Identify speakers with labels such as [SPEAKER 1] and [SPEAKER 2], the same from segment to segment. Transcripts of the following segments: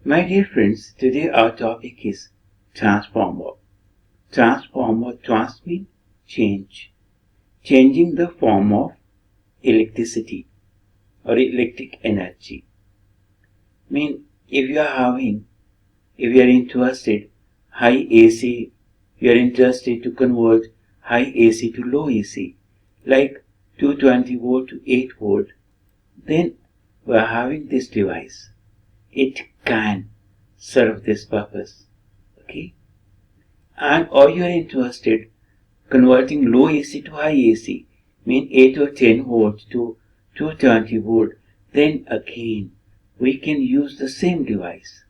[SPEAKER 1] My dear friends, today our topic is transformer. Transformer, trans means change. Changing the form of electricity or electric energy. If you are interested high AC, you are interested to convert high AC to low AC, like 220 volt to 8 volt, then we are having this device. It can serve this purpose. Okay? Or you are interested converting low AC to high AC, 8 or 10 volt to 220 volt, then again we can use the same device.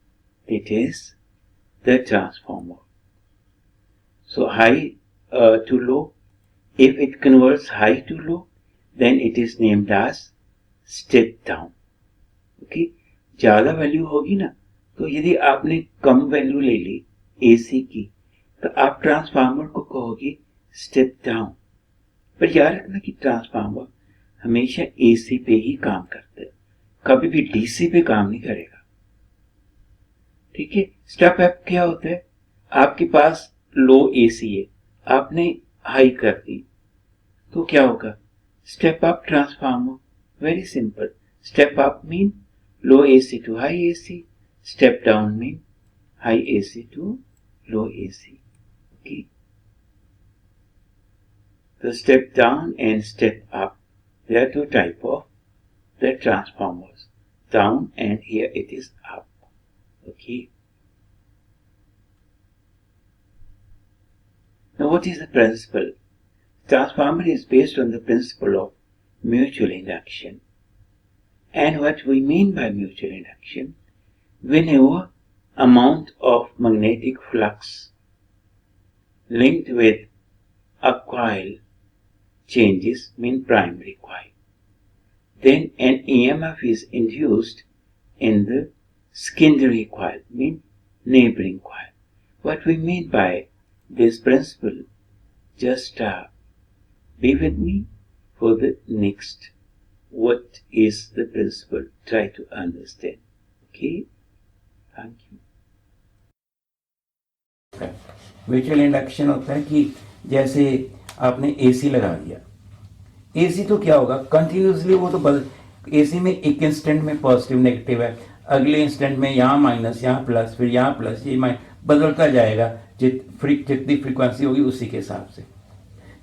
[SPEAKER 1] It is the transformer. So high to low, if it converts high to low, then it is named as step down. Okay? ज़्यादा value होगी ना, तो यदि आपने कम value ले ली AC की, तो आप ट्रांसफार्मर को कहोगे स्टेप डाउन। पर याद रखना कि ट्रांसफार्मर हमेशा AC पे ही काम करता है, कभी भी DC पे काम नहीं करेगा। ठीक है? स्टेप अप क्या होता है? आपके पास लो AC है, आपने हाई कर दी, तो क्या होगा? Step up transformer, very simple. Step up mean low AC to high AC, step down mean high AC to low AC. Okay. The step down and step up, there are two types of the transformers, down and here it is up. Okay. Now what is the principle? Transformer is based on the principle of mutual induction. And what we mean by mutual induction, whenever amount of magnetic flux linked with a coil changes, mean primary coil, then an EMF is induced in the secondary coil, mean neighboring coil. What we mean by this principle, just be with me for the next. What is the principle? Try to understand. Okay? Thank you.
[SPEAKER 2] Mutual induction होता है कि जैसे आपने AC लगा दिया, AC तो क्या होगा, कंटिन्यूसली वो तो बदल, एसी में एक इंस्टेंट में पॉजिटिव नेगेटिव है, अगले इंस्टेंट में यहाँ माइनस यहाँ प्लस, फिर यहाँ प्लस, ये बदलता जाएगा, जितनी फ्रीक्वेंसी होगी उसी के हिसाब से।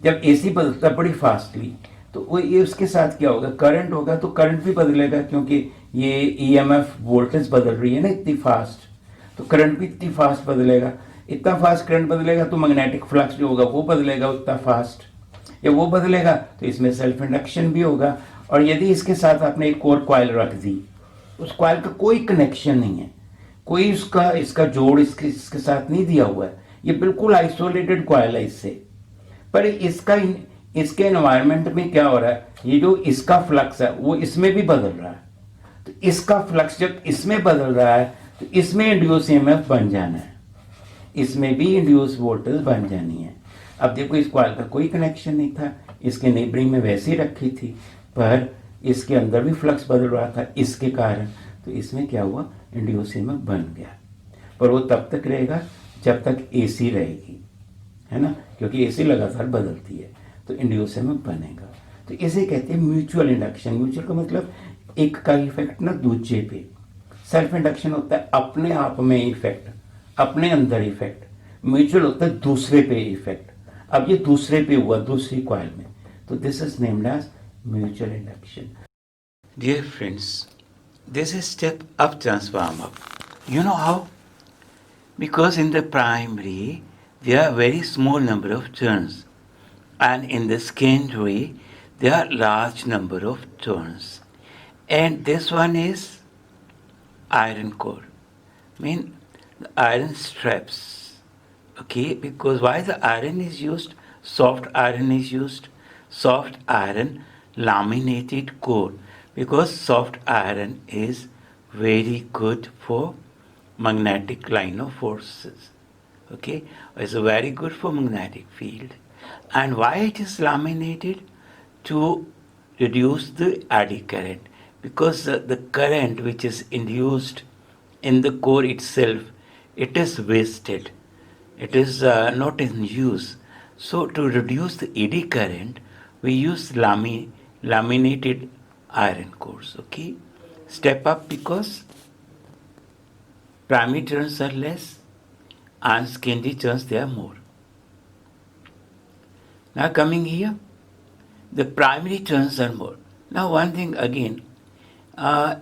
[SPEAKER 2] जब एसी बदलता बड़ी फास्टली, तो वो ये उसके साथ क्या होगा, करंट होगा, तो करंट भी बदलेगा, क्योंकि ये ईएमएफ वोल्टेज बदल रही है ना इतनी फास्ट, तो करंट भी इतनी फास्ट बदलेगा। इतना फास्ट करंट बदलेगा तो मैग्नेटिक फ्लक्स जो होगा वो बदलेगा उतना फास्ट। जब वो बदलेगा तो इसमें सेल्फ इंडक्शन भी होगा। और यदि इसके साथ आपने एक और कॉइल रख दी, उस कॉइल का कोई कनेक्शन नहीं है, कोई इसका जोड़ इसके साथ नहीं दिया हुआ है, ये बिल्कुल आइसोलेटेड कॉइल है इससे, पर इसके एनवायरनमेंट में क्या हो रहा है, ये जो इसका फ्लक्स है वो इसमें भी बदल रहा है। तो इसका फ्लक्स जब इसमें बदल रहा है तो इसमें इंड्यूस ईएमएफ बन जाना है, इसमें भी इंड्यूस वोल्टेज बन जानी है। अब देखो इस कॉइल का कोई कनेक्शन नहीं था, इसके नेबरिंग में वैसे ही रखी थी, पर इसके अंदर भी फ्लक्स बदल रहा था इसके कारण, तो इसमें क्या हुआ, इंड्यूस ईएमएफ बन गया। पर वो तब तक रहेगा जब तक एसी रहेगी, है ना, क्योंकि एसी लगातार बदलती है, तो इंड्यूस ईएमएफ बनेगा। तो इसे कहते हैं म्यूचुअल इंडक्शन। म्यूचुअल का मतलब एक का इफेक्ट ना दूसरे पे। सेल्फ इंडक्शन होता है अपने आप में इफेक्ट, अपने अंदर इफेक्ट। म्यूचुअल होता है दूसरे पे इफेक्ट। अब ये दूसरे पे हुआ, दूसरी कॉइल में, तो this is named as mutual induction.
[SPEAKER 1] Dear friends, this is step up transformer. You know how? Because in the primary there are very small number of turns, and in the secondary there are large number of turns, and this one is iron core, mean the iron straps. Okay, because why the iron is used, soft iron is used, soft iron laminated core, because soft iron is very good for magnetic line of forces. Okay, it's very good for magnetic field. And why it is laminated? To reduce the eddy current, because the current which is induced in the core itself, it is wasted. It is not in use. So to reduce the eddy current, we use laminated iron cores. Okay, step up because primary turns are less and secondary turns they are more. Now coming here, the primary turns are more. Now one thing again,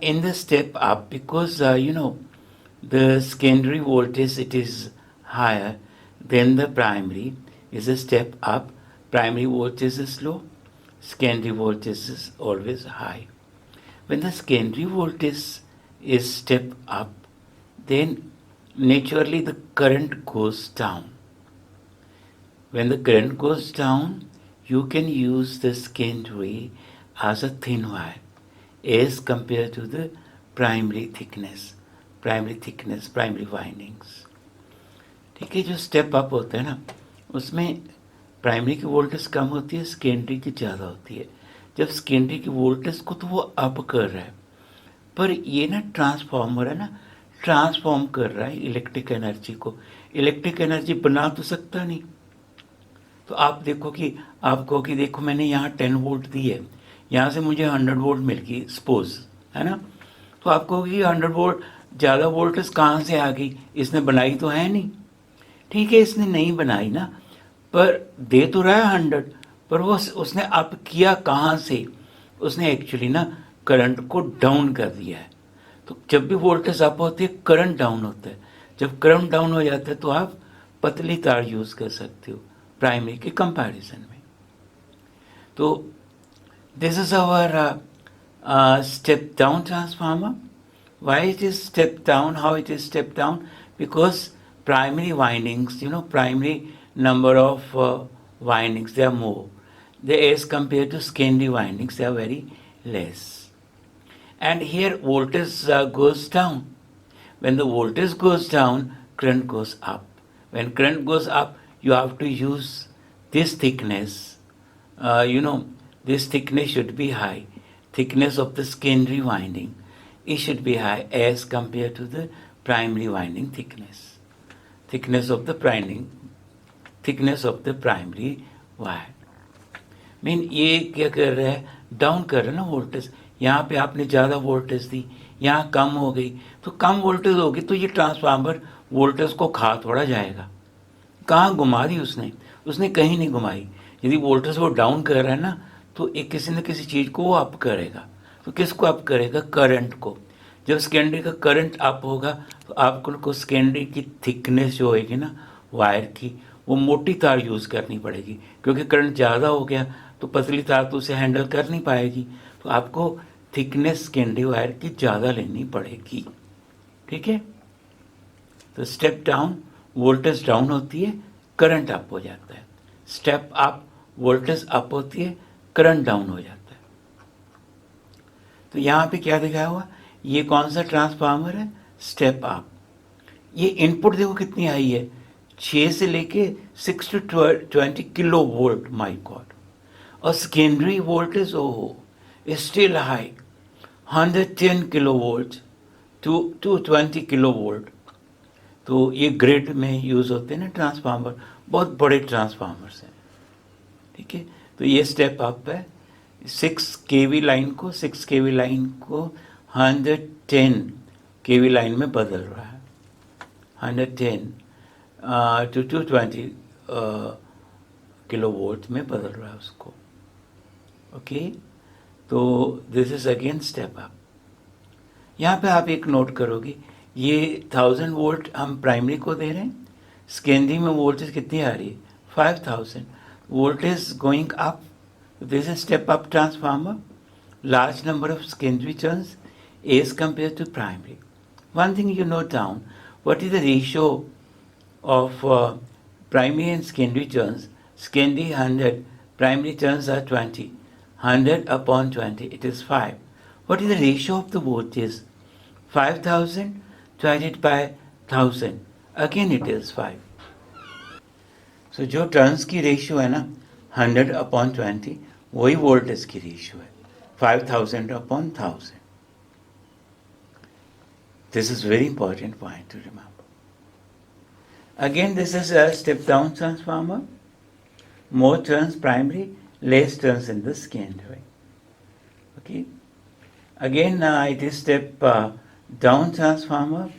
[SPEAKER 1] in the step up, because the secondary voltage it is higher than the primary, is a step up. Primary voltage is low, secondary voltage is always high. When the secondary voltage is step up, then naturally the current goes down. When the current goes down, you can use the secondary as a thin wire as compared to the primary thickness, primary windings. ठीक है, जो step up होता है ना, उसमें primary की voltage कम होती है, सेकेंडरी की ज़्यादा होती है. जब सेकेंडरी की वोल्टेज को तो वो अप कर रहा है, पर ये ना ट्रांसफार्मर है ना, ट्रांसफॉर्म कर रहा है इलेक्ट्रिक एनर्जी को. इलेक्ट्रिक एनर्जी बना तो सकता नहीं. तो आप देखो कि आप कहो कि देखो मैंने यहाँ 10 वोल्ट दी है, यहाँ से मुझे 100 वोल्ट मिल गई सपोज, है ना. तो आप कहोगे कि 100 वोल्ट ज़्यादा वोल्टेज कहाँ से आ गई, इसने बनाई तो है नहीं. ठीक है, इसने नहीं बनाई ना, पर दे तो रहा है 100, पर वो उसने अप किया कहाँ से, उसने एक्चुअली ना करंट को डाउन कर दिया है. तो जब भी वोल्टेज अप होती है करंट डाउन होता है. जब करंट डाउन हो जाता है तो आप पतली तार यूज़ कर सकते हो प्राइमरी के कंपैरिजन में. तो this is our step down transformer. Why it is step down? How it is step down? Because primary windings, primary number of windings, they are more. They as compared to secondary windings, they are very less. And here voltage goes down. When the voltage goes down, current goes up. When current goes up, you have to use this thickness. This thickness should be high. Thickness of the secondary winding. It should be high as compared to the primary winding thickness. Thickness of the primary wire. Mean ये क्या कर रहा है, down कर रहा है ना voltage. यहाँ पे आपने ज़्यादा वोल्टेज दी, यहाँ कम हो गई, तो कम वोल्टेज होगी तो ये ट्रांसफार्मर वोल्टेज को खा थोड़ा जाएगा. कहाँ घुमा दी उसने कहीं नहीं घुमाई. यदि वोल्टेज वो डाउन कर रहा है ना, तो एक किसी न किसी चीज़ को वो अप करेगा. तो किसको अप करेगा, करंट को. जब सेकेंडरी का करंट अप होगा तो आपको सेकेंडरी की थिकनेस जो होगी ना वायर की, वो मोटी तार यूज़ करनी पड़ेगी, क्योंकि करंट ज़्यादा हो गया तो पतली तार तो उसे हैंडल कर नहीं पाएगी. तो आपको थिकनेस सेकेंडरी वायर की ज़्यादा लेनी पड़ेगी. ठीक है. तो स्टेप डाउन वोल्टेज डाउन होती है, करंट अप हो जाता है. स्टेप अप वोल्टेज अप होती है, करंट डाउन हो जाता है. तो यहाँ पे क्या दिखाया हुआ, ये कौन सा ट्रांसफार्मर है, स्टेप अप. ये इनपुट देखो कितनी हाई है, 6 से लेके 6 to 20 kilo volt. My God. और secondary voltage still high, 110 kilo volt to 220 kilo volt. तो ये ग्रिड में यूज़ होते हैं ना ट्रांसफार्मर, बहुत बड़े ट्रांसफार्मर्स हैं. ठीक है. तो ये स्टेप अप है. 6 kV लाइन को 110 kV लाइन में बदल रहा है. 110 to 220 किलो वोल्ट में बदल रहा है उसको. ओके. तो this is again step up. यहाँ पे आप एक नोट करोगे, ये 1000 वोल्ट हम प्राइमरी को दे रहे हैं, सेकेंडरी में वोल्टेज कितनी आ रही है, 5000. Voltage going up. This is step-up transformer. Large number of secondary turns as compared to primary. One thing you note down, what is the ratio of primary and secondary turns? Secondary 100, primary turns are 20. 100 upon 20, it is 5. What is the ratio of the voltage? 5000 divided by 1000. Again it is 5. So जो turns की ratio है ना 100 upon 20, वही voltage की ratio है 5000 upon 1000. This is very important point to remember. Again, this is a step-down transformer. More turns primary, less turns in the secondary. Okay. Again, it is step-down transformer,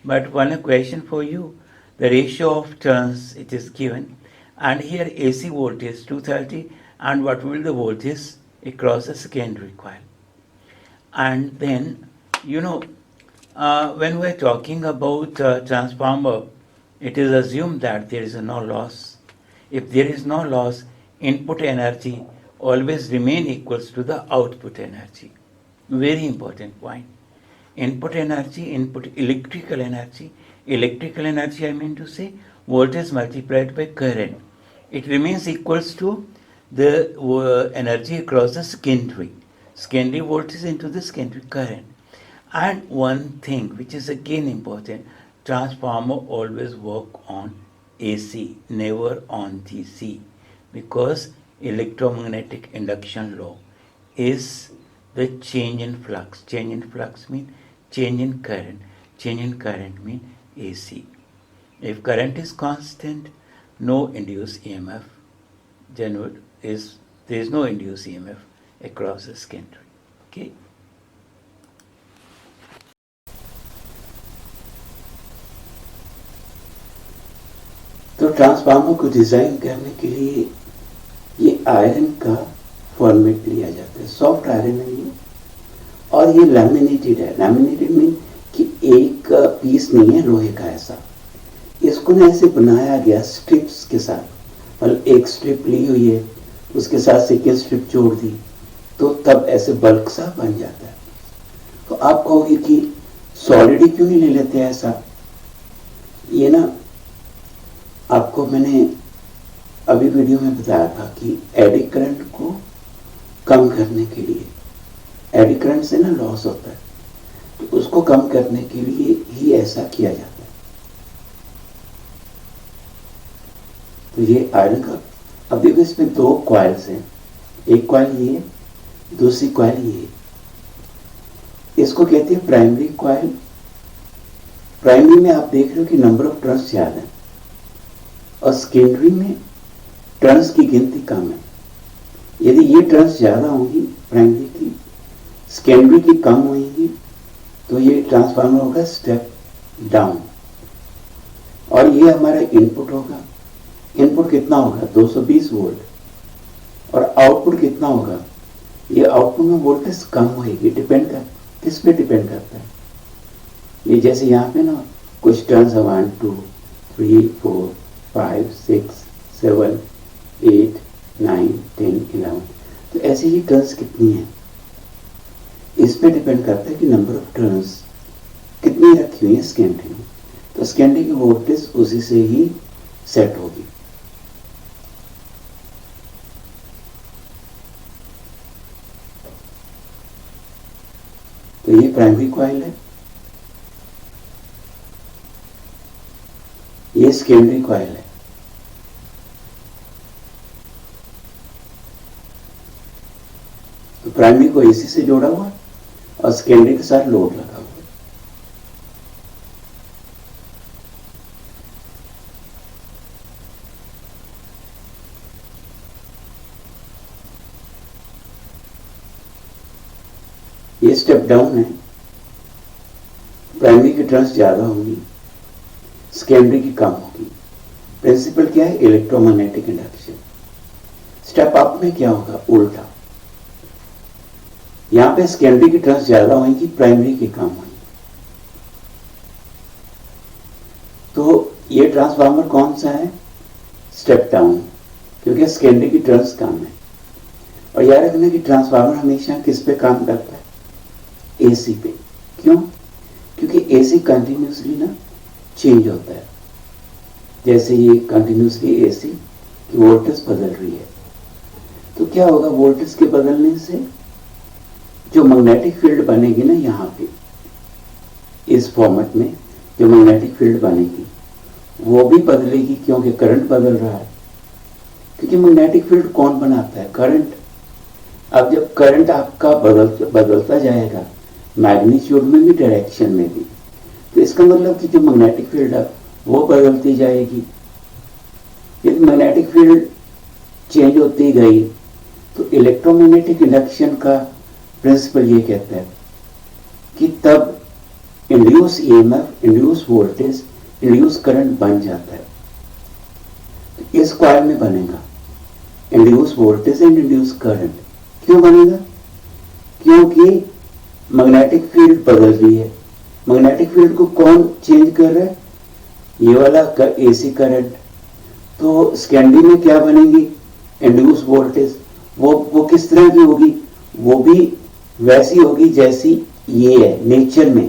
[SPEAKER 1] but one question for you. The ratio of turns it is given, and here AC voltage 230, and what will be the voltage across the secondary coil. And then, when we are talking about transformer, it is assumed that there is no loss. If there is no loss, input energy always remain equals to the output energy. Very important point. Input energy, input electrical energy I mean to say voltage multiplied by current. It remains equals to the energy across the secondary voltage into the secondary current. And one thing which is again important, transformer always work on AC, never on DC, because electromagnetic induction law is the change in flux. Change in flux means change in current. Change in current means AC. If current is constant, no induced EMF there is no induced EMF across the secondary. Okay.
[SPEAKER 2] तो transformer को design करने के लिए ये iron का format लिया जाता है, सॉफ्ट आयरन है ये, और ये लैमिनेटेड है। लैमिनेटेड मीन कि एक पीस नहीं है लोहे का ऐसा, इसको ना ऐसे बनाया गया स्ट्रिप्स के साथ, मतलब एक स्ट्रिप ली हुई है उसके साथ सेकेंड स्ट्रिप जोड़ दी तो तब ऐसे बल्क सा बन जाता है। तो आप कहोगे कि सॉलिड ही क्यों नहीं ले लेते ऐसा? ये ना आपको मैंने अभी वीडियो में बताया था कि एडी करंट को कम करने के लिए, एडी करंट से ना लॉस होता है, तो उसको कम करने के लिए ही ऐसा किया जाता है। तो ये आयरन का, अब देखो इसमें दो कॉइल्स हैं, एक कॉइल ये, दूसरी कॉइल ये। इसको कहते हैं प्राइमरी कॉइल। प्राइमरी में आप देख रहे हो कि नंबर ऑफ टर्न्स ज्यादा है और सेकेंडरी में टर्न्स की गिनती कम है। यदि ये टर्न्स ज्यादा होंगी प्राइमरी की, सेकेंडरी की कम होंगी, तो ये ट्रांसफार्मर होगा स्टेप डाउन। और ये हमारा इनपुट होगा। इनपुट कितना होगा? 220 वोल्ट। और आउटपुट कितना होगा? ये आउटपुट में वोल्टेज कम होगी। डिपेंड कर किस पे डिपेंड करता है? ये जैसे यहाँ पे ना कुछ टर्न्स है 1 2 3 4 5 6 7 8 9 10 11, तो ऐसे ही टर्न्स कितनी है इस पे डिपेंड करता है कि नंबर ऑफ टर्न्स कितनी रखी हुई है सेकेंडरी में। तो सेकेंडरी की वोल्टेज उसी से ही सेट होगी। तो ये प्राइमरी कॉइल है, ये सेकेंडरी कॉइल है। तो प्राइमरी को एसी से जोड़ा हुआ और सेकेंडरी के साथ लोड लगा हुआ। ये स्टेप डाउन है। प्राइमरी की टर्न्स ज्यादा होंगी, सेकेंडरी की कम होगी। प्रिंसिपल क्या है? Electromagnetic induction. स्टेप अप में क्या होगा? उल्टा। यहां पे सेकेंडरी की टर्न्स ज्यादा होंगी, प्राइमरी की कम होंगी। तो ये ट्रांसफार्मर कौन सा है? स्टेप डाउन, क्योंकि सेकेंडरी की टर्न्स कम है। और याद रखना कि ट्रांसफार्मर हमेशा किस पे काम करता है? एसी पे। क्यों? क्योंकि एसी कंटिन्यूसली ना चेंज होता है। जैसे ये कंटिन्यूसली एसी की वोल्टेज बदल रही है, तो क्या होगा? वोल्टेज के बदलने से जो मैग्नेटिक फील्ड बनेगी ना यहाँ पे इस फॉर्मेट में, जो मैग्नेटिक फील्ड बनेगी वो भी बदलेगी, क्योंकि करंट बदल रहा है। क्योंकि मैग्नेटिक फील्ड कौन बनाता है? करंट। अब जब करंट आपका बदलता जाएगा मैग्नीट्यूड में भी, डायरेक्शन में भी, इसका मतलब कि जो मैग्नेटिक फील्ड है वो बदलती जाएगी। यदि मैग्नेटिक फील्ड चेंज होती गई तो इलेक्ट्रोमैग्नेटिक इंडक्शन का प्रिंसिपल ये कहता है कि तब induce EMF, induce voltage, induce current बन जाता है। तो इस कॉइल में बनेगा induce voltage and induce current. क्यों बनेगा? क्योंकि मैग्नेटिक फील्ड बदल रही है। मैग्नेटिक फील्ड को कौन चेंज कर रहा है? ये वाला एसी करंट। तो सेकेंडरी में क्या बनेगी? Induce voltage. वो किस तरह की होगी? वो भी वैसी होगी जैसी ये है नेचर में,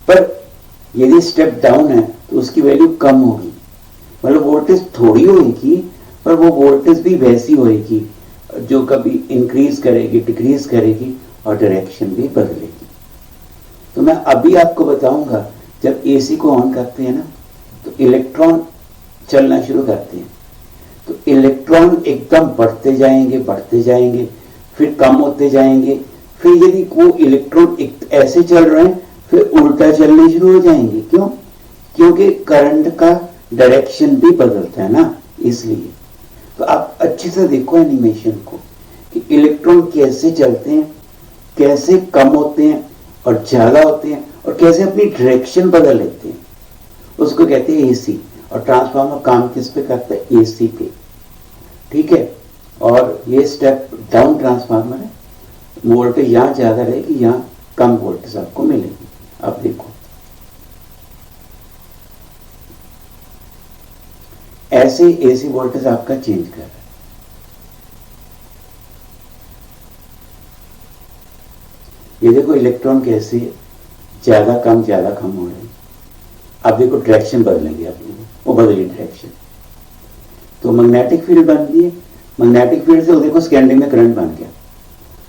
[SPEAKER 2] पर यदि स्टेप डाउन है तो उसकी वैल्यू कम होगी। मतलब वोल्टेज थोड़ी होगी पर वो वोल्टेज भी वैसी होगी जो कभी इंक्रीज करेगी, डिक्रीज करेगी और डायरेक्शन भी बदलेगी। तो मैं अभी आपको बताऊंगा, जब एसी को ऑन करते हैं ना तो इलेक्ट्रॉन चलना शुरू करते हैं। तो इलेक्ट्रॉन एकदम बढ़ते जाएंगे, फिर कम होते जाएंगे। फिर यदि वो इलेक्ट्रॉन ऐसे चल रहे हैं फिर उल्टा चलने शुरू हो जाएंगे। क्यों? क्योंकि करंट का डायरेक्शन भी बदलता है ना, इसलिए। तो आप अच्छे से देखो एनिमेशन को कि इलेक्ट्रॉन कैसे चलते हैं, कैसे कम होते हैं और ज्यादा होते हैं, और कैसे अपनी डायरेक्शन बदल लेते हैं। उसको कहते हैं एसी। और ट्रांसफार्मर काम किस पे करता है? एसी पे। ठीक है। और ये स्टेप डाउन ट्रांसफार्मर है। वोल्टेज यहां ज्यादा रहेगी, यहां कम वोल्टेज आपको मिलेगी। अब देखो ऐसे एसी वोल्टेज आपका चेंज कर रहा है। ये देखो इलेक्ट्रॉन कैसे ज्यादा कम हो रहे हैं। अब देखो डायरेक्शन बदलेंगे अपनी, वो बदली डायरेक्शन। तो मैग्नेटिक फील्ड बन गई है। मैग्नेटिक फील्ड से देखो सेकेंडरी में करंट बन गया।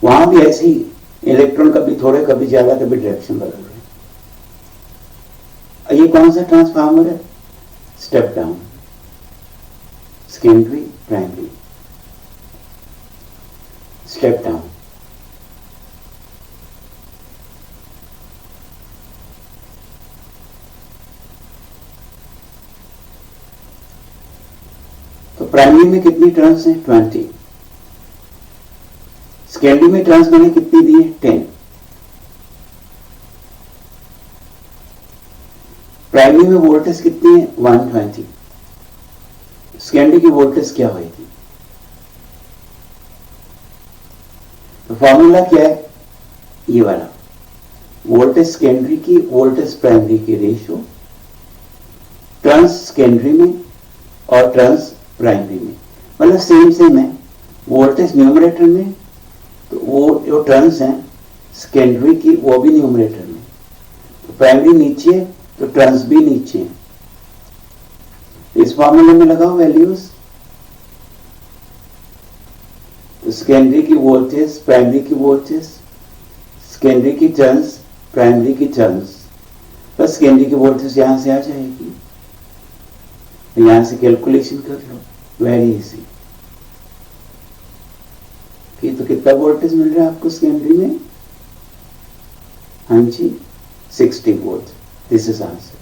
[SPEAKER 2] वहां भी ऐसे ही इलेक्ट्रॉन कभी थोड़े, कभी ज्यादा, कभी डायरेक्शन बदल रहे हैं। ये कौन सा ट्रांसफार्मर है? Step down, secondary, primary, step down. तो प्राइमरी में कितनी टर्न्स हैं? 20। सेकेंडरी में टर्न्स मैंने कितनी दी है? 10। प्राइमरी में वोल्टेज कितनी है? 120। सेकेंडरी की वोल्टेज क्या होगी? तो फॉर्मूला क्या है? ये वाला, वोल्टेज सेकेंडरी की वोल्टेज प्राइमरी की रेशियो, टर्न्स सेकेंडरी में और टर्न्स प्राइमरी में, मतलब सेम है। वोल्टेज न्यूमरेटर में, तो वो जो टर्न्स हैं सेकेंडरी की वो भी न्यूमरेटर में। तो प्राइमरी नीचे है तो टर्न्स भी नीचे हैं। इस फॉर्मूले में लगाओ वैल्यूज। तो सेकेंडरी की वोल्टेज, प्राइमरी की वोल्टेज, सेकेंडरी की टर्न्स, प्राइमरी की टर्न्स, बस सेकेंडरी की वोल्टेज यहां से आ जाएगी। यहां से कैलकुलेशन कर लो, वेरी इजी। तो कितना वोल्टेज मिल रहा है आपको सेकेंडरी में? हाँ जी, 60 volt. This is answer.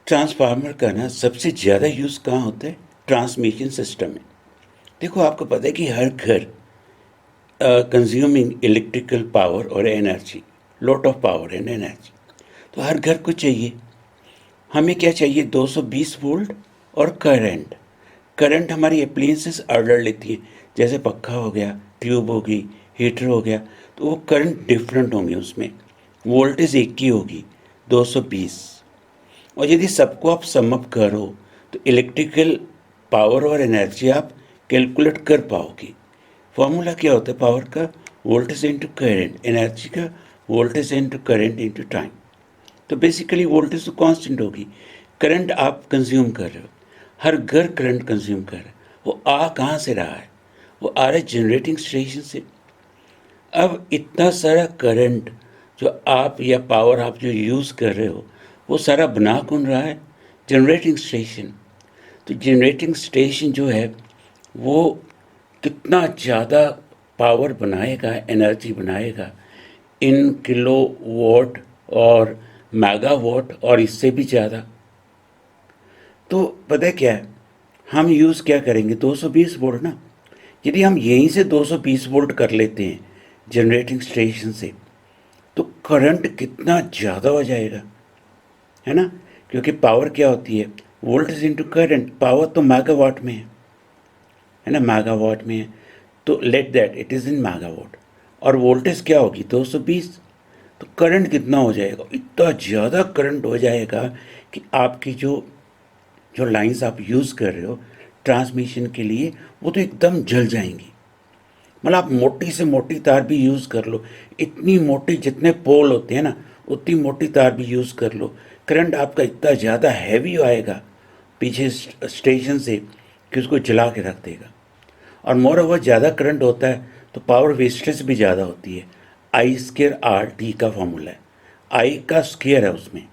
[SPEAKER 1] Transformer का ना सबसे ज़्यादा यूज़ कहाँ होता है? ट्रांसमिशन सिस्टम में। देखो आपको पता है कि हर घर कंज्यूमिंग इलेक्ट्रिकल पावर और energy, lot of power and energy, तो हर घर को चाहिए। हमें क्या चाहिए? 220 वोल्ट और करंट। करंट हमारी अप्लायंसेस ऑर्डर लेती है, जैसे पक्खा हो गया, ट्यूब हो गई, हीटर हो गया, तो वो करंट डिफरेंट होंगे, उसमें वोल्टेज एक ही होगी 220। और यदि सबको आप समअप करो तो इलेक्ट्रिकल पावर और एनर्जी आप कैलकुलेट कर पाओगे। फॉर्मूला क्या होता है पावर का? वोल्टेज इनटू करंट, एनर्जी का voltage into current into time. तो बेसिकली वोल्टेज तो कांस्टेंट होगी, करंट आप कंज्यूम कर रहे हो, हर घर करंट कंज्यूम कर रहा है। वो आ कहाँ से रहा है? वो आ रहा है जनरेटिंग स्टेशन से। अब इतना सारा करंट जो आप या पावर आप जो यूज़ कर रहे हो, वो सारा बना कौन रहा है? Generating station. तो जनरेटिंग स्टेशन जो है वो कितना ज़्यादा पावर बनाएगा, एनर्जी बनाएगा इन किलो वॉट और मेगावाट और इससे भी ज़्यादा। तो पता है क्या है, हम यूज़ क्या करेंगे, 220 वोल्ट ना। यदि हम यहीं से 220 वोल्ट कर लेते हैं जनरेटिंग स्टेशन से, तो करंट कितना ज़्यादा हो जाएगा, है ना। क्योंकि पावर क्या होती है, वोल्टेज इंटू करंट। पावर तो मेगावाट में है ना, मेगावाट में है। तो let that it is in megawatt. और वोल्टेज क्या होगी, 220। तो करंट कितना हो जाएगा, इतना ज़्यादा करंट हो जाएगा कि आपकी जो जो लाइंस आप यूज़ कर रहे हो ट्रांसमिशन के लिए, वो तो एकदम जल जाएंगी। मतलब आप मोटी से मोटी तार भी यूज़ कर लो, इतनी मोटी, जितने पोल होते हैं ना उतनी मोटी तार भी यूज़ कर लो, करंट आपका इतना ज़्यादा हैवी आएगा पीछे स्टेशन से कि उसको जला के रख देगा। और मोर ओवर ज़्यादा करंट होता है तो पावर वेस्टेज भी ज़्यादा होती है। आई स्केयर आर टी का फॉर्मूला है, आई का स्केयर है उसमें।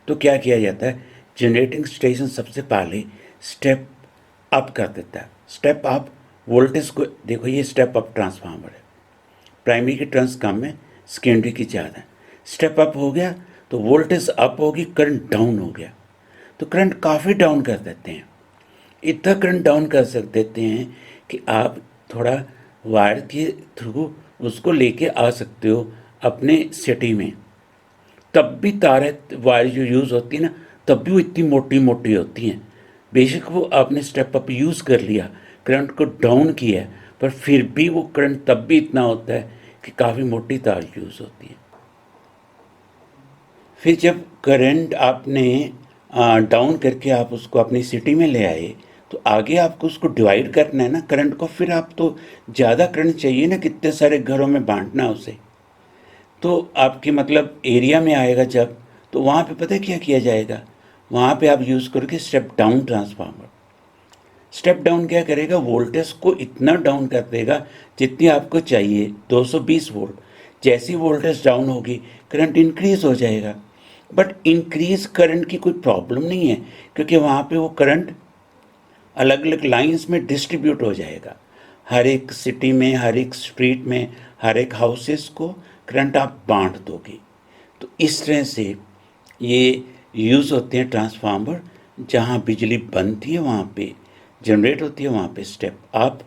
[SPEAKER 1] तो क्या किया जाता है, जनरेटिंग स्टेशन सबसे पहले स्टेप अप कर देता है। स्टेप अप वोल्टेज को देखो, ये स्टेप अप ट्रांसफार्मर है। प्राइमरी की टर्न्स कम है, सेकेंडरी की ज़्यादा है। स्टेप अप हो गया तो वोल्टेज अप होगी, करंट डाउन हो गया तो करंट काफ़ी डाउन कर देते हैं। इतना करंट डाउन कर देते हैं कि आप थोड़ा वायर के थ्रू उसको लेके आ सकते हो अपने सिटी में। तब भी तारें वायर जो यूज़ होती है ना, तब भी वो इतनी मोटी मोटी होती हैं। बेशक वो आपने स्टेप अप यूज़ कर लिया, करंट को डाउन किया, पर फिर भी वो करंट तब भी इतना होता है कि काफ़ी मोटी तार यूज़ होती है। फिर जब करंट आपने डाउन करके आप उसको अपनी सिटी में ले आए, तो आगे आपको उसको डिवाइड करना है ना करंट को। फिर आप तो ज़्यादा करंट चाहिए ना, कितने सारे घरों में बांटना उसे। तो आपके मतलब एरिया में आएगा जब, तो वहाँ पे पता है क्या किया जाएगा, वहाँ पे आप यूज़ करोगे step down transformer. Step down क्या करेगा, वोल्टेज को इतना डाउन कर देगा जितनी आपको चाहिए, 220 वोल्ट। जैसी वोल्टेज डाउन होगी करंट इंक्रीज हो जाएगा। बट इंक्रीज करंट की कोई प्रॉब्लम नहीं है, क्योंकि वहाँ पे वो करंट अलग अलग लाइंस में डिस्ट्रीब्यूट हो जाएगा। हर एक सिटी में, हर एक स्ट्रीट में, हर एक हाउसेस को करंट आप बांट दोगे। तो इस तरह से ये यूज़ होते हैं ट्रांसफार्मर। जहाँ बिजली बनती है वहाँ पे जनरेट होती है, वहाँ पे स्टेप अप।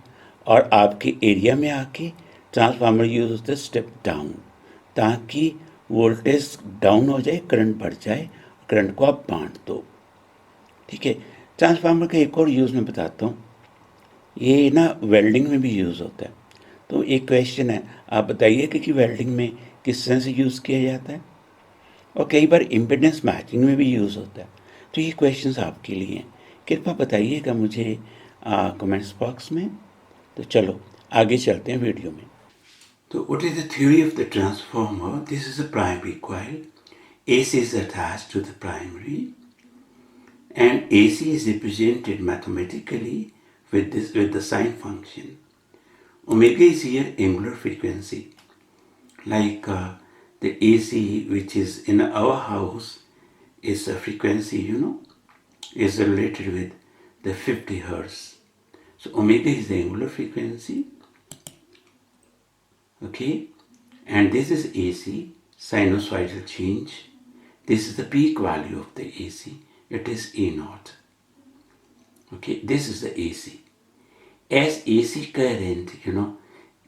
[SPEAKER 1] और आपके एरिया में आके ट्रांसफार्मर यूज़ होता है स्टेप डाउन, ताकि वोल्टेज डाउन हो जाए, करंट बढ़ जाए, करंट को आप बांट दो। ठीक है। ट्रांसफार्मर का एक और यूज़ मैं बताता हूँ, ये ना वेल्डिंग में भी यूज़ होता है। तो एक क्वेश्चन है, आप बताइए कि वेल्डिंग में किस तरह से यूज़ किया जाता है। और कई बार इम्पीडेंस मैचिंग में भी यूज़ होता है। तो ये क्वेश्चंस आपके लिए हैं, कृपया बताइएगा मुझे कमेंट्स बॉक्स में। तो चलो आगे चलते हैं वीडियो में। तो what is the theory of the transformer. This is a primary coil, AC is attached to the primary, and AC is represented mathematically with the sine function. Omega is here angular frequency, like the AC which is in our house is a frequency, is related with the 50 hertz. So omega is the angular frequency, okay, and this is AC, sinusoidal change. This is the peak value of the AC. It is A naught. Okay, this is the AC. As AC current,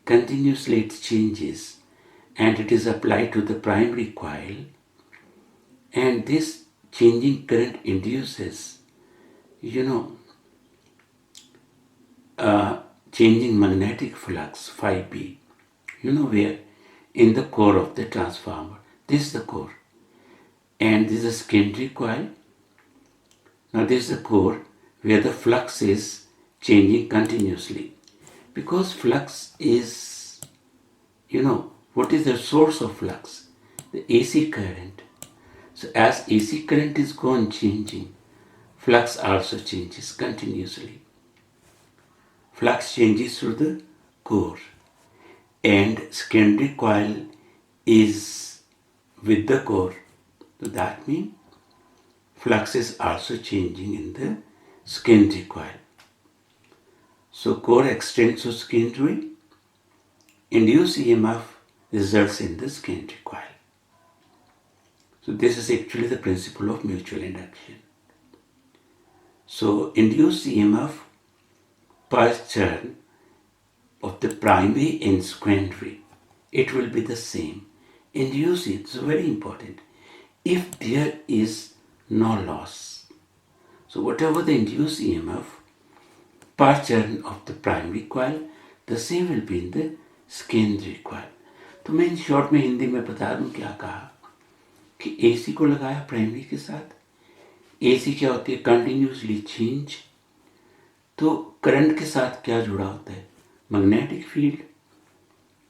[SPEAKER 1] continuously it changes, and it is applied to the primary coil, and this changing current induces, changing magnetic flux phi b, where in the core of the transformer. This is the core, and this is a secondary coil. Now this is the core where the flux is changing continuously, because flux is, what is the source of flux? The AC current. So as AC current is gone changing, flux also changes continuously. Flux changes through the core, and secondary coil is with the core. So that means flux is also changing in the secondary coil. So core extends to secondary, induced EMF results in the secondary coil. So this is actually the principle of mutual induction. So induced EMF per turn of the primary and secondary, it will be the same. Induce it, so very important. If there is no loss, so whatever the induced EMF per turn of the primary coil, the same will be in the secondary coil. तो मैं in short में हिंदी में बता दूं क्या कहा कि AC को लगाया प्राइमरी के साथ. एसी क्या होती है? Continuously change. तो करंट के साथ क्या जुड़ा होता है? Magnetic field.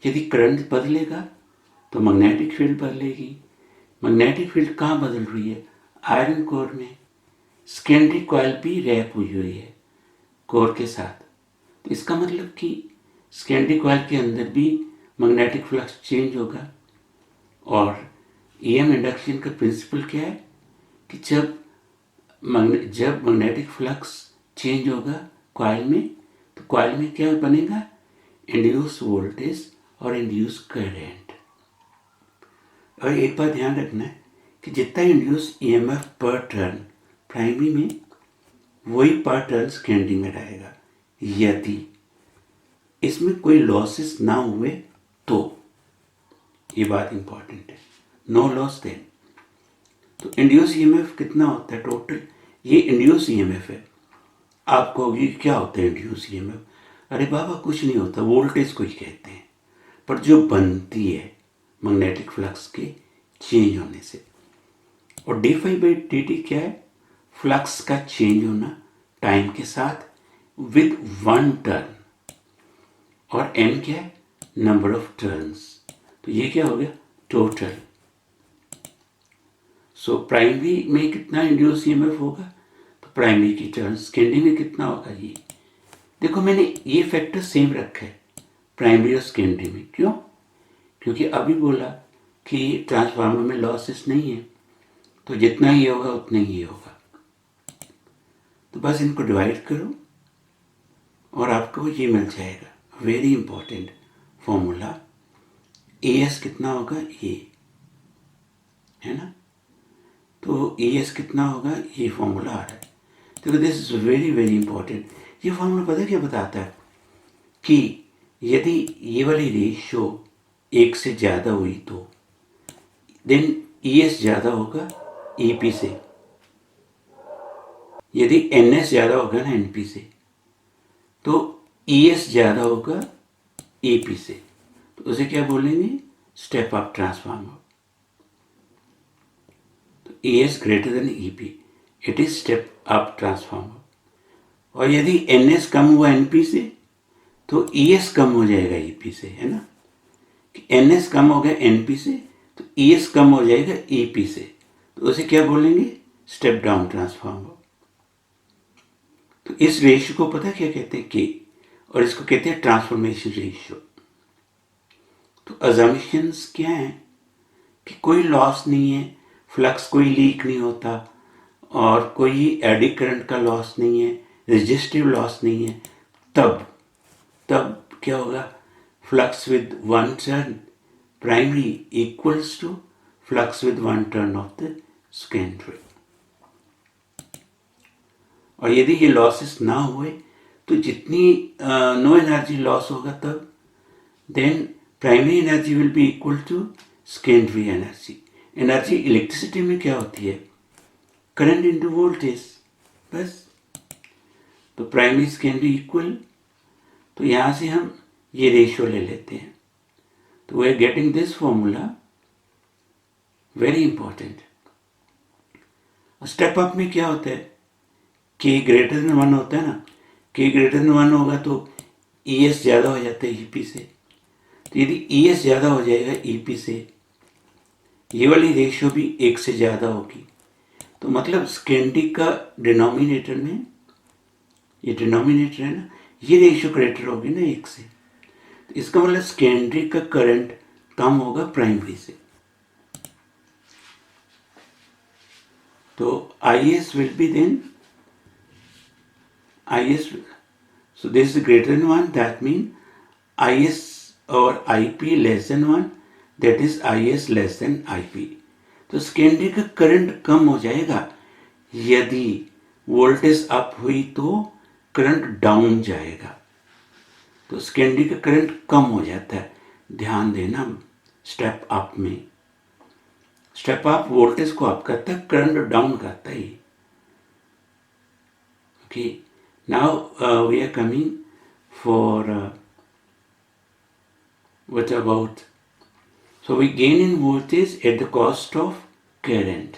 [SPEAKER 1] यदि करंट बदलेगा तो मैग्नेटिक फील्ड बदलेगी. मैग्नेटिक फील्ड कहाँ बदल रही है? आयरन कोर में. सेकेंडरी कॉइल भी रैप हुई है कोर के साथ. तो इसका मतलब कि सेकेंडरी कॉइल के अंदर भी मैग्नेटिक फ्लक्स चेंज होगा. और ईएम इंडक्शन का प्रिंसिपल क्या है कि जब मैग्नेटिक फ्लक्स चेंज होगा कॉइल में, तो कॉइल में क्या बनेगा? इंड्यूस वोल्टेज और इंड्यूस करंट. और एक बात ध्यान रखना है कि जितना इंड्यूस ईएमएफ पर टर्न प्राइमरी में, वही पर टर्न सेकेंडरी में रहेगा. यदि इसमें कोई लॉसेस ना हुए तो, ये बात इंपॉर्टेंट है. No loss then. तो इंड्यूस ईएमएफ कितना होता है टोटल? ये इंड्यूस ईएमएफ है. आप कहोगे क्या होता है इंड्यूस ईएमएफ? अरे बाबा कुछ नहीं होता, वोल्टेज को ही कहते हैं. पर जो बनती है मैग्नेटिक फ्लक्स के चेंज होने से. और d∅dt क्या है? फ्लक्स का चेंज होना टाइम के साथ विद वन टर्न. और m क्या है? Number of turns. तो ये क्या हो गया? टोटल. सो प्राइमरी में कितना इंड्यूस ईएमएफ होगा? तो प्राइमरी की टर्न. सेकेंडरी में कितना होगा? ये देखो मैंने ये फैक्टर सेम रखा है प्राइमरी और सेकेंडरी में. क्यों? क्योंकि अभी बोला कि ट्रांसफार्मर में लॉसेस नहीं है, तो जितना ही होगा उतना ही होगा. तो बस इनको डिवाइड करो और आपको ये मिल जाएगा. Very important formula. एएस कितना होगा? ये है ना. तो एएस कितना होगा? ये फॉर्मूला आ रहा है. देखो this is very very important. ये फॉर्मूला पता क्या बताता है कि यदि ये वाली रेशियो 1 से ज़्यादा हुई तो देन ईएस ज़्यादा होगा ईपी से. यदि एनएस ज़्यादा होगा ना एनपी से, तो ईएस ज़्यादा होगा ईपी से. तो उसे क्या बोलेंगे? Step up transformer. तो ES greater than EP, it is step up transformer. और यदि एनएस कम हुआ एनपी से, तो ईएस कम हो जाएगा ईपी से, है ना. कि एनएस कम हो गया एनपी से, तो ईएस कम हो जाएगा ईपी से. तो उसे क्या बोलेंगे? Step down transformer. तो इस रेशियो को पता क्या कहते हैं? के. और इसको कहते हैं ट्रांसफॉर्मेशन रेशियो. तो अजम्पशंस क्या है कि कोई लॉस नहीं है, फ्लक्स कोई लीक नहीं होता, और कोई एडी करंट का लॉस नहीं है, रेजिस्टिव लॉस नहीं है. तब क्या होगा? Flux with one turn primary equals to flux with one turn of the secondary. और यदि ये लॉसेस ना हुए तो जितनी नो एनर्जी लॉस होगा तब then primary energy will be equal to secondary energy. Energy electricity में क्या होती है? Current into voltage. बस. तो प्राइमरी सेकेंडरी इक्वल. तो यहाँ से हम ये रेशियो ले लेते हैं. तो we are getting this formula. Very important. Step up में क्या होता है? के ग्रेटर देन 1 होता है ना. के ग्रेटर देन 1 होगा तो ईएस ज़्यादा हो जाता है ईपी से. तो यदि ईएस ज़्यादा हो जाएगा ईपी से, ये वाली रेशियो भी 1 से ज़्यादा होगी. तो मतलब सेकेंडरी का डिनोमिनेटर में, ये डिनोमिनेटर है ना, ये रेशियो ग्रेटर होगी ना 1 से. तो इसका मतलब सेकेंडरी का करंट कम होगा प्राइमरी से. तो IS will be then IS. So this is greater than 1. That means IS or IP less than 1. That is IS less than IP. तो सेकेंडरी का करंट कम हो जाएगा। यदि वोल्टेज अप हुई तो करंट डाउन जाएगा, तो सेकेंडरी का करंट कम हो जाता है। ध्यान देना, स्टेप अप में, स्टेप अप वोल्टेज को अप करता है, करंट डाउन करता है। Okay, now we are coming for what about, so we gain in voltage at the cost of current,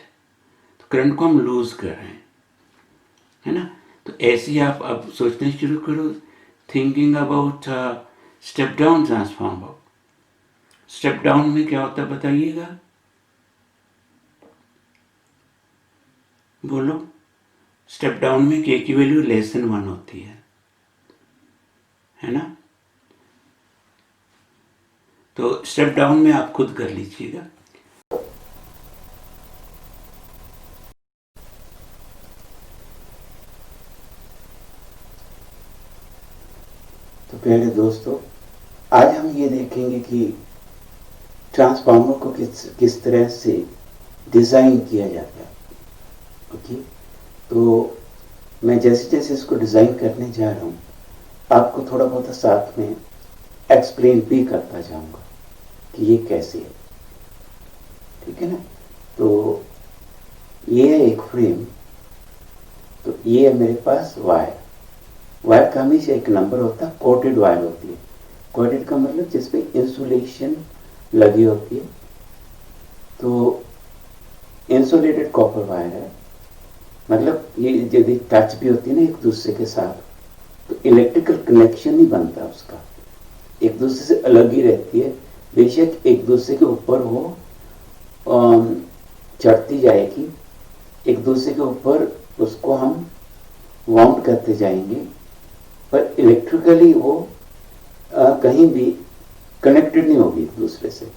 [SPEAKER 1] तो करंट को हम लूज कर रहे हैं, है ना। तो ऐसे ही आप अब सोचना शुरू करो, thinking about step down transformer. Step down में क्या होता है बताइएगा, बोलो। स्टेप डाउन में के की वैल्यू लेस देन 1 होती है ना। तो स्टेप डाउन में आप खुद कर लीजिएगा।
[SPEAKER 3] तो प्यारे दोस्तों, आज हम ये देखेंगे कि ट्रांसफार्मर को किस तरह से डिज़ाइन किया जाता है। ओके, तो मैं जैसे जैसे इसको डिज़ाइन करने जा रहा हूँ, आपको थोड़ा बहुत साथ में एक्सप्लेन भी करता जाऊँगा कि ये कैसे है, ठीक है ना। तो ये है एक फ्रेम, तो ये है मेरे पास वायर। वायर का हमेशा एक नंबर होता है, कोटेड वायर होती है। कोटेड का मतलब जिसपे इंसुलेशन लगी होती है, तो इंसुलेटेड कॉपर वायर है। मतलब ये यदि टच भी होती है ना एक दूसरे के साथ, तो इलेक्ट्रिकल कनेक्शन नहीं बनता उसका, एक दूसरे से अलग ही रहती है। बेशक एक दूसरे के ऊपर वो चढ़ती जाएगी, एक दूसरे के ऊपर उसको हम वाउंड करते जाएंगे, पर इलेक्ट्रिकली वो कहीं भी कनेक्टेड नहीं होगी एक दूसरे से।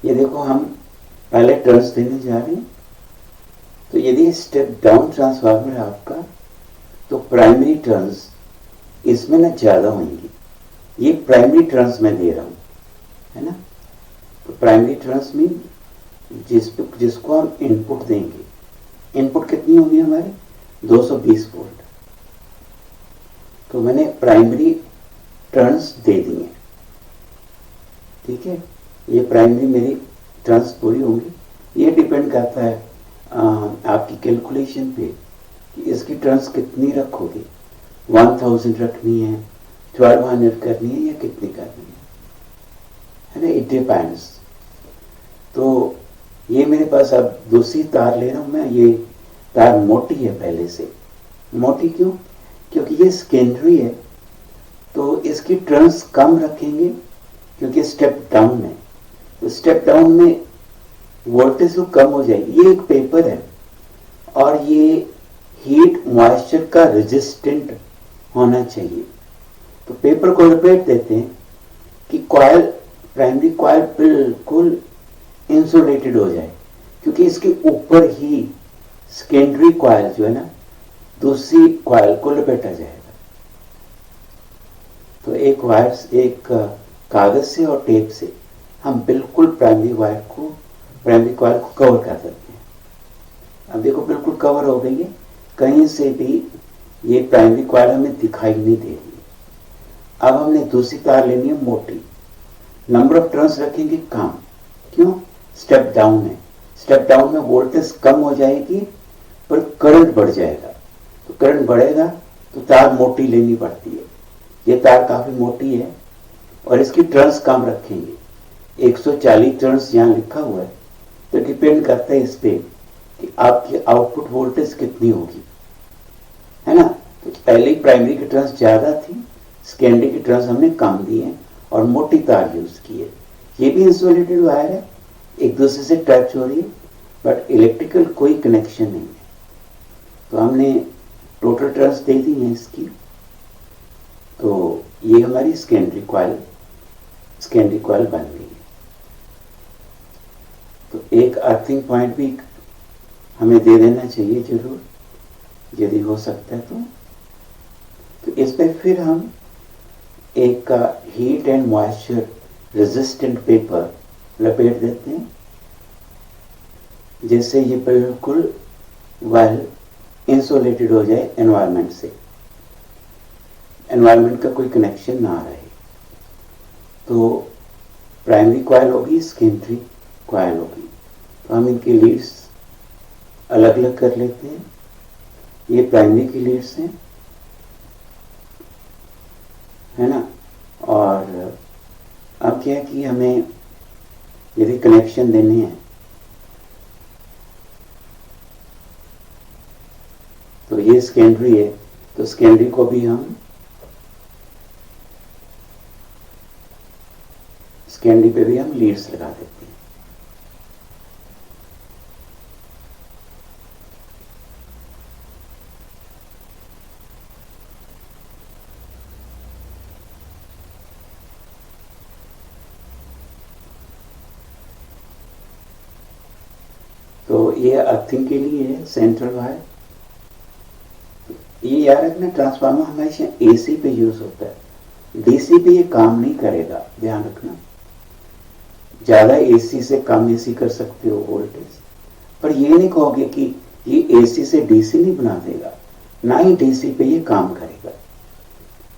[SPEAKER 3] ये देखो, हम पहले टर्न्स देने जा रहे हैं। तो यदि स्टेप डाउन ट्रांसफार्मर है आपका, तो प्राइमरी टर्न्स इसमें ना ज़्यादा होंगी। ये प्राइमरी टर्न्स में दे रहा हूँ, है ना। तो प्राइमरी टर्न्स मीन जिसको हम इनपुट देंगे। इनपुट कितनी होगी हमारी, 220 वोल्ट। तो मैंने प्राइमरी टर्न्स दे दिए, ठीक है। ये प्राइमरी मेरी टर्न्स पूरी होंगी। ये डिपेंड करता है आपकी कैलकुलेशन पे कि इसकी टर्न्स कितनी रखोगे, 1000 रखनी है, 1200 करनी है या कितनी करनी है ना, इट डिपेंड्स। तो ये मेरे पास अब दूसरी तार ले रहा हूँ मैं। ये तार मोटी है पहले से। मोटी क्यों? क्योंकि ये सेकेंडरी है, तो इसकी टर्न्स कम रखेंगे क्योंकि स्टेप डाउन है। तो स्टेप डाउन में वोल्टेज तो कम हो जाएगी। ये एक पेपर है और ये हीट मॉइस्चर का रेजिस्टेंट होना चाहिए। तो पेपर को लपेट देते हैं कि कॉइल, प्राइमरी कॉइल बिल्कुल इंसुलेटेड हो जाए, क्योंकि इसके ऊपर ही सेकेंडरी कॉइल जो है ना, दूसरी कॉइल को लपेटा जाएगा। तो एक वायर, एक कागज से और टेप से हम बिल्कुल प्राइमरी कॉइल को कवर कर देते हैं। अब देखो, बिल्कुल कवर हो गई है, कहीं से भी ये प्राइमरी कॉइल हमें दिखाई नहीं दे रही। अब हमने दूसरी तार लेनी है मोटी। नंबर ऑफ टर्न्स रखेंगे कम, क्यों? स्टेप डाउन है। स्टेप डाउन में वोल्टेज कम हो जाएगी पर करंट बढ़ जाएगा। तो करंट बढ़ेगा तो तार मोटी लेनी पड़ती है। ये तार काफी मोटी है और इसकी टर्न्स कम रखेंगे। 140 टर्न्स यहाँ लिखा हुआ है, तो डिपेंड करता है इस पे कि आपकी आउटपुट वोल्टेज कितनी होगी, है ना। तो पहले ही प्राइमरी की टर्न्स ज्यादा थी, सेकेंडरी की टर्न्स हमने कम दी है और मोटी तार यूज की है। ये भी इंसुलेटेड वायर है, एक दूसरे से टच हो रही है, बट इलेक्ट्रिकल कोई कनेक्शन नहीं है। तो हमने टोटल टर्न्स दे दी हैं इसकी। तो ये हमारी सेकेंडरी कॉइल बन गई है। तो एक अर्थिंग पॉइंट भी हमें दे देना चाहिए जरूर, यदि हो सकता है तो इस पर फिर हम एक heat and moisture resistant paper लपेट देते हैं। जैसे ये बिल्कुल वेल इंसुलेटेड हो जाए एनवायरनमेंट से, एनवायरनमेंट का कोई कनेक्शन ना रहे। तो प्राइमरी कॉइल होगी, सेकेंडरी कॉइल होगी। तो हम इनकी लीड्स अलग अलग कर लेते हैं। ये प्राइमरी की लीड्स हैं, है ना। और अब क्या है कि हमें यदि कनेक्शन देने हैं तो ये सेकेंडरी है, तो सेकेंडरी को भी हम सेकेंडरी पे भी हम लीड्स लगा देते हैं। तो ये अर्थिंग के लिए है सेंट्रल वायर। ये याद रखना, ट्रांसफार्मर हमेशा एसी पे यूज होता है, डीसी पे ये काम नहीं करेगा, ध्यान रखना। ज्यादा एसी से कम एसी कर सकते हो वोल्टेज, पर ये नहीं कहोगे कि ये एसी से डीसी नहीं बना देगा, ना ही डीसी पे ये काम करेगा,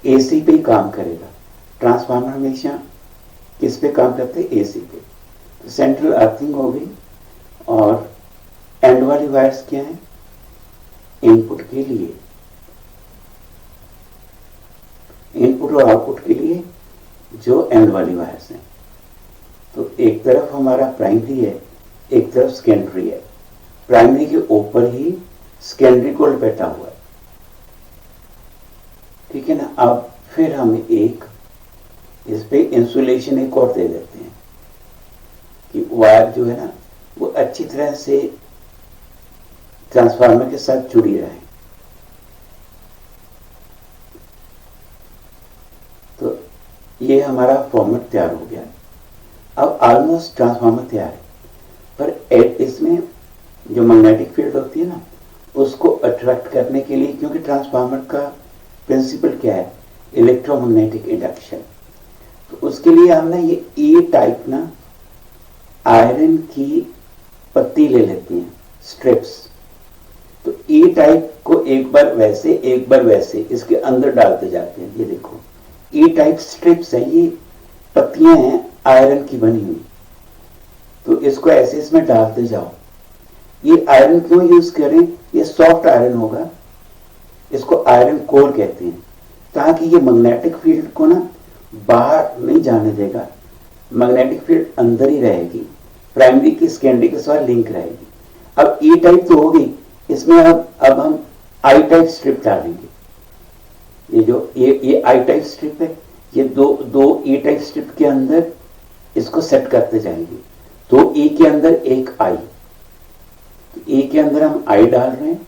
[SPEAKER 3] एसी पे ही काम करेगा। ट्रांसफार्मर हमेशा किस पे काम करते हैं? एसी पे। तो सेंट्रल अर्थिंग हो गई। और एंड वाली वायर्स क्या है? इनपुट के लिए, इनपुट और आउटपुट के लिए जो एंड वाली वायर्स हैं। तो एक तरफ हमारा प्राइमरी है, एक तरफ सेकेंडरी है। प्राइमरी के ऊपर ही सेकेंडरी को लपेटा हुआ है, ठीक है ना। अब फिर हम एक इस पे इंसुलेशन एक और दे देते हैं कि वायर जो है ना वो अच्छी तरह से ट्रांसफार्मर के साथ जुड़ी रहे। तो ये हमारा फॉर्मेट तैयार हो गया। अब ऑलमोस्ट ट्रांसफार्मर तैयार है, पर इसमें जो मैग्नेटिक फील्ड होती है ना उसको अट्रैक्ट करने के लिए, क्योंकि ट्रांसफार्मर का प्रिंसिपल क्या है? Electromagnetic induction. तो उसके लिए हम ना ये ई टाइप ना आयरन की पत्ती ले लेते हैं, स्ट्रिप्स। तो ई टाइप को एक बार वैसे एक बार वैसे इसके अंदर डालते जाते हैं। ये देखो ई टाइप स्ट्रिप्स है, ये पत्तियां हैं आयरन की बनी हुई। तो इसको ऐसे इसमें डालते जाओ। ये आयरन क्यों यूज करें? ये सॉफ्ट आयरन होगा, इसको आयरन कोर कहते हैं, ताकि ये मैग्नेटिक फील्ड को ना बाहर नहीं जाने देगा। मैग्नेटिक फील्ड अंदर ही रहेगी, प्राइमरी की सेकेंडरी के साथ लिंक रहेगी। अब ई टाइप तो हो गई, इसमें अब हम आई टाइप स्ट्रिप डालेंगे। ये जो ये आई टाइप स्ट्रिप है, ये दो ई टाइप स्ट्रिप के अंदर इसको सेट करते जाएंगे। तो ई के अंदर एक आई, तो ई के अंदर हम आई डाल रहे हैं।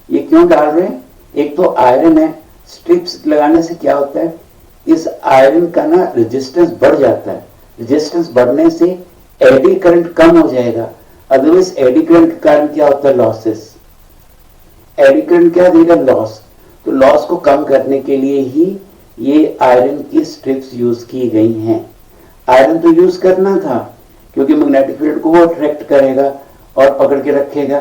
[SPEAKER 3] ये क्यों डाल रहे हैं? एक तो आयरन है, स्ट्रिप्स लगाने से क्या होता है, इस आयरन का ना रेजिस्टेंस बढ़ जाता है। रेजिस्टेंस बढ़ने से एडी करंट कम हो जाएगा। अदरवाइज एडी करंट के कारण क्या होता है? लॉसेस। एडी करंट क्या देगा? लॉस। तो लॉस को कम करने के लिए ही ये आयरन की स्ट्रिप्स यूज की गई हैं। आयरन तो यूज करना था क्योंकि मैग्नेटिक फील्ड को वो अट्रैक्ट करेगा और पकड़ के रखेगा,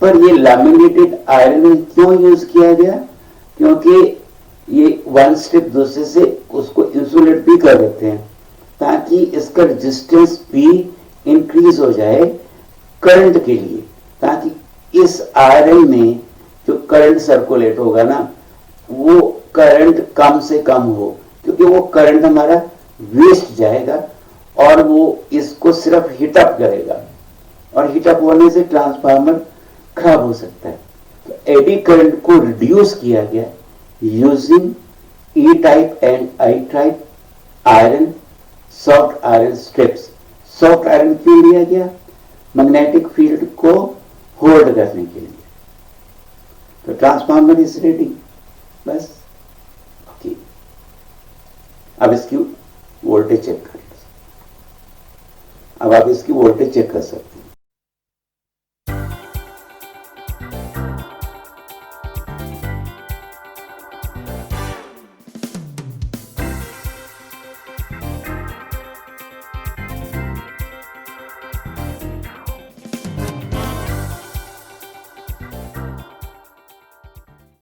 [SPEAKER 3] पर ये लैमिनेटेड आयरन क्यों यूज किया गया? क्योंकि ये वन स्ट्रिप दूसरे से उसको इंसुलेट भी कर देते हैं, ताकि इसका रेजिस्टेंस भी इंक्रीज हो जाए करंट के लिए, ताकि इस आयरन में जो करंट सर्कुलेट होगा ना वो करंट कम से कम हो, क्योंकि वो करंट हमारा वेस्ट जाएगा और वो इसको सिर्फ हीटअप करेगा, और हीटअप होने से ट्रांसफार्मर खराब हो सकता है। तो एडी करंट को रिड्यूस किया गया using E type and I type iron, soft iron strips. Soft iron क्यों लिया गया? मैग्नेटिक फील्ड को होल्ड करने के लिए। तो ट्रांसफार्मर इज रेडी, बस। ओके, अब इसकी वोल्टेज चेक कर लो। अब आप इसकी वोल्टेज चेक कर सकते हैं।